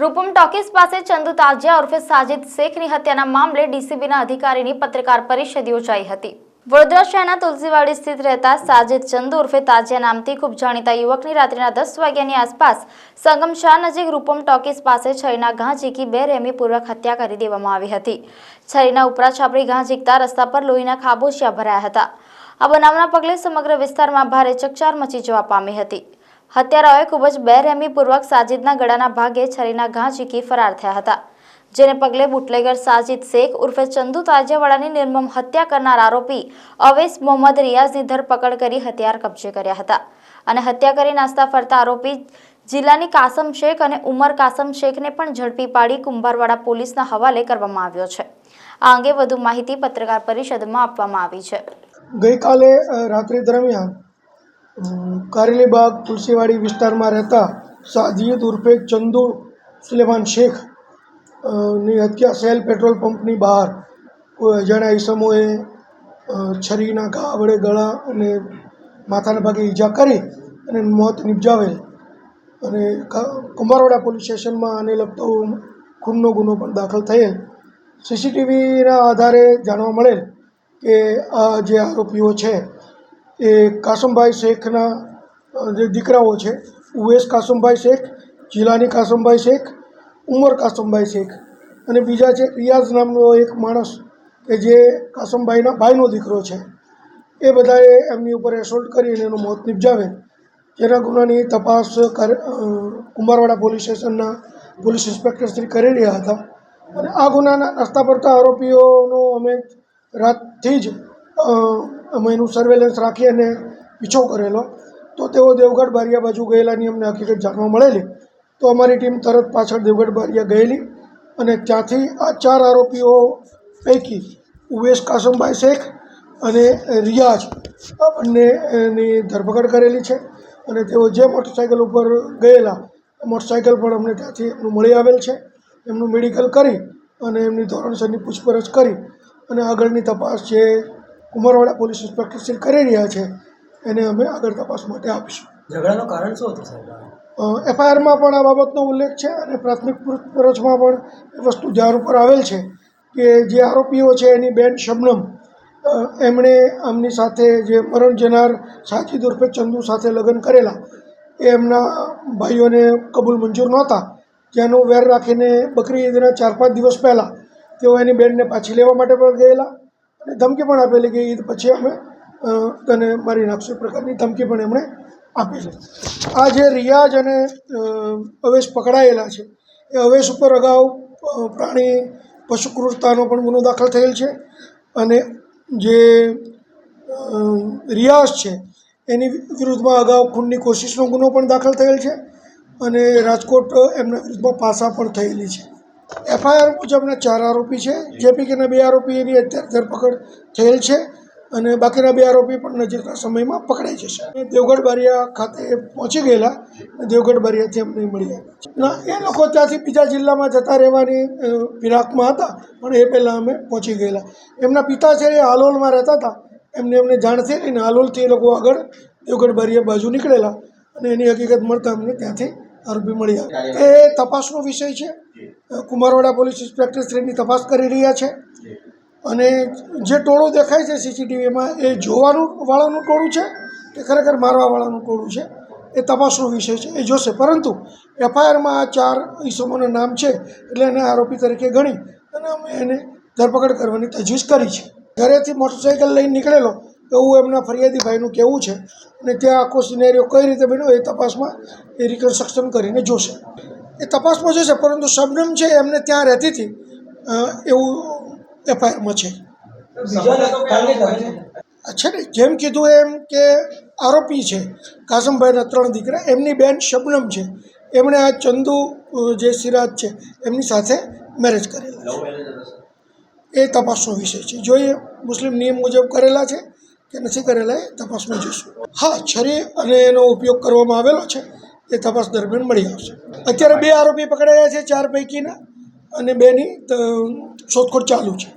Roopam talkies પાસે ચંદુ તાજિયા ઉર્ફે સાજિદ શેખની હત્યાના મામલે ડીસીબીના અધિકારીની પત્રકાર પરિષદ યોજાઈ હતી। વડોદરા શહેરના તુલસીવાડી સ્થિત રહેતા સાજિદ ચંદુ ઉર્ફે તાજિયા નામથી ખૂબ જાણીતા યુવકની રાત્રિના 10 વાગ્યાની આસપાસ સંગમશાહ નજીક રૂપમ ટોકીઝ પાસે છરીના ઘા ઝીકી બેરહેમીપૂર્વક હત્યા કરી દેવામાં આવી હતી। છરીના ઉપરા છાપરી ઘા ઝીકતા રસ્તા પર લોહીના ખાબોચિયા ભરાયા હતા। આ બનાવના પગલે સમગ્ર વિસ્તારમાં ભારે ચકચાર મચી જવા પામી હતી। હત્યારાઓએ ખૂબ જ બેરહેમીપૂર્વક સાજિદના ગળાના ભાગે છરીના ઘા ઝીકી ફરાર થયા હતા, જેને પગલે બુટલેગર સાજિદ શેખ ઉર્ફે ચંદુ તાજિયાવાળાની નિર્મમ હત્યા કરનાર આરોપી અવેશ મોહમ્મદ રિયાઝની ધરપકડ કરી હથિયાર કબજે કર્યા હતા અને હત્યા કરી નાસ્તા ફરતા આરોપી જિલ્લાની કાસમ શેખ અને ઉમર કાસમ શેખને પણ ઝડપી પાડી કુંભારવાડા પોલીસના હવાલે કરવામાં આવ્યો છે। આ અંગે વધુ માહિતી પત્રકાર પરિષદમાં આપવામાં આવી છે। ગઈકાલે રાત્રિ દરમિયાન કારેલીબાગ તુલસીવાડી વિસ્તારમાં રહેતા સાજિદ ઉર્ફે ચંદુ સુલેમાન શેખ ની હત્યા સેલ પેટ્રોલ પંપની બહાર કોઈ અજાણ્યા ઈસમોએ છરીના ઘા વડે ગળા અને માથાના ભાગે ઈજા કરી અને મોત નિપજાવેલ અને કુંભારવાડા પોલીસ સ્ટેશનમાં આને લગતો ખૂનનો ગુનો પણ દાખલ થયેલ। સીસીટીવીના આધારે જાણવા મળેલ કે આ જે આરોપીઓ છે એ કાસમભાઈ શેખના જે દીકરાઓ છે, ઉવેશ કાસમભાઈ શેખ, જિલ્લાની કાસમભાઈ શેખ, ઉમર કાસમભાઈ શેખ અને બીજા છે રિયાઝ નામનો એક માણસ કે જે કાસમભાઈના ભાઈનો દીકરો છે। એ બધાએ એમની ઉપર એસોલ્ટ કરીને એનું મોત નિપજાવે, જેના ગુનાની તપાસ કુંભારવાડા પોલીસ સ્ટેશનના પોલીસ ઇન્સ્પેક્ટર શ્રી કરી રહ્યા હતા અને આ ગુનાના નાસ્તા પડતા આરોપીઓનો અમે રાતથી જ અમે એનું સર્વેલન્સ રાખી અને પીછો કરેલો, તો તેઓ દેવગઢ બારિયા બાજુ ગયેલાની અમને હકીકત જાણવા મળેલી। તો અમારી ટીમ તરત પાછળ દેવગઢ બારિયા ગયેલી અને ત્યાંથી આ 4 આરોપીઓ પૈકી ઉવેશ કાસમભાઈ શેખ અને રિયાઝ આ બંનેની ધરપકડ કરેલી છે અને તેઓ જે મોટરસાઇકલ ઉપર ગયેલા મોટરસાઇકલ પણ અમને ત્યાંથી એમનું મળી આવેલ છે। એમનું મેડિકલ કરી અને એમની ધોરણસરની પૂછપરછ કરી અને આગળની તપાસ જે કુંભારવાડા પોલીસ ઇન્સ્પેક્ટર શ્રી કરી રહ્યા છે એને અમે આગળ તપાસ માટે આપીશું। ઝઘડાનું કારણ શું હતું સાહેબ? એફઆઈઆરમાં પણ આ બાબતનો ઉલ્લેખ છે અને પ્રાથમિક પૂછપરછમાં પણ એ વસ્તુ ધ્યાન ઉપર આવેલ છે કે જે આરોપીઓ છે એની બેન શબનમ એમણે આમની સાથે જે મરણ જનાર સાજિદ ઉર્ફે ચંદુ સાથે લગ્ન કરેલા એ એમના ભાઈઓને કબૂલ મંજૂર નહોતા, જેનું વેર રાખીને બકરી ઈદના 4-5 દિવસ પહેલાં તેઓ એની બેનને પાછી લેવા માટે પણ ગયેલા અને ધમકી પણ આપેલી કે ઈદ પછી અમે તને મારી નાખશું, પ્રકારની ધમકી પણ એમણે આપેલી। આ જે રિયાઝ અને અવેશ પકડાયેલા છે એ અવેશ ઉપર અગાઉ પ્રાણી પશુ ક્રૂરતાનો પણ ગુનો દાખલ થયેલ છે અને જે રિયાઝ છે એની વિરુદ્ધમાં અગાઉ ખૂનની કોશિશનો ગુનો પણ દાખલ થયેલ છે અને રાજકોટ એમના વિરુદ્ધમાં પાસા પણ થયેલી છે। એફઆઈઆર મુજબના 4 આરોપી છે, જે પૈકીના 2 આરોપીની અત્યારે ધરપકડ થયેલ છે અને બાકીના 2 આરોપી પણ નજીકના સમયમાં પકડાઈ જશે। દેવગઢ બારિયા ખાતે પહોંચી ગયેલા, દેવગઢ બારિયાથી અમને મળી આવ્યા એ લોકો ત્યાંથી બીજા જિલ્લામાં જતા રહેવાની ફિરાકમાં હતા, પણ એ પહેલાં અમે પહોંચી ગયેલા। એમના પિતા છે એ હાલોલમાં રહેતા હતા, એમને જાણ થયેલી ને હાલોલથી એ લોકો આગળ દેવગઢ બારિયા બાજુ નીકળેલા અને એની હકીકત મળતા અમને ત્યાંથી આરોપી મળી આવ્યા। એ તપાસનો વિષય છે, કુંભારવાડા પોલીસ ઇન્સ્પેક્ટર શ્રીની તપાસ કરી રહ્યા છે અને જે ટોળું દેખાય છે સીસીટીવીમાં એ જોવાનું વાળાનું ટોળું છે કે ખરેખર મારવાવાળાનું ટોળું છે એ તપાસનો વિષય છે, એ જોશે। પરંતુ એફઆઈઆરમાં આ 4 ઈસમોના નામ છે એટલે એને આરોપી તરીકે ગણી અને અમે એને ધરપકડ કરવાની તજવીજ કરી છે। ઘરેથી મોટરસાઇકલ લઈને નીકળેલો એવું એમના ફરિયાદી ભાઈનું કહેવું છે અને ત્યાં આખો સિનેરિયો કઈ રીતે બન્યો એ તપાસમાં એ રિકન્સ્ટ્રક્શન કરીને જોશે, એ તપાસમાં જોશે। પરંતુ શબનમ છે એમને ત્યાં રહેતી હતી એવું એફઆઈઆરમાં છે। છે ને, જેમ કીધું એમ કે આરોપી છે કાસમભાઈના 3 દીકરા, એમની બેન શબનમ છે, એમણે આ ચંદુ જે સિરાજ છે એમની સાથે મેરેજ કરેલા છે, એ તપાસનો વિષય છે। જોઈએ મુસ્લિમ નિયમ મુજબ કરેલા છે કે નથી કરેલા એ તપાસમાં જોઈશું। હા, છરી અને એનો ઉપયોગ કરવામાં આવેલો છે એ તપાસ દરમિયાન મળી આવશે। અત્યારે 2 આરોપી પકડાયા છે 4 પૈકીના અને 2ની શોધખોળ ચાલુ છે।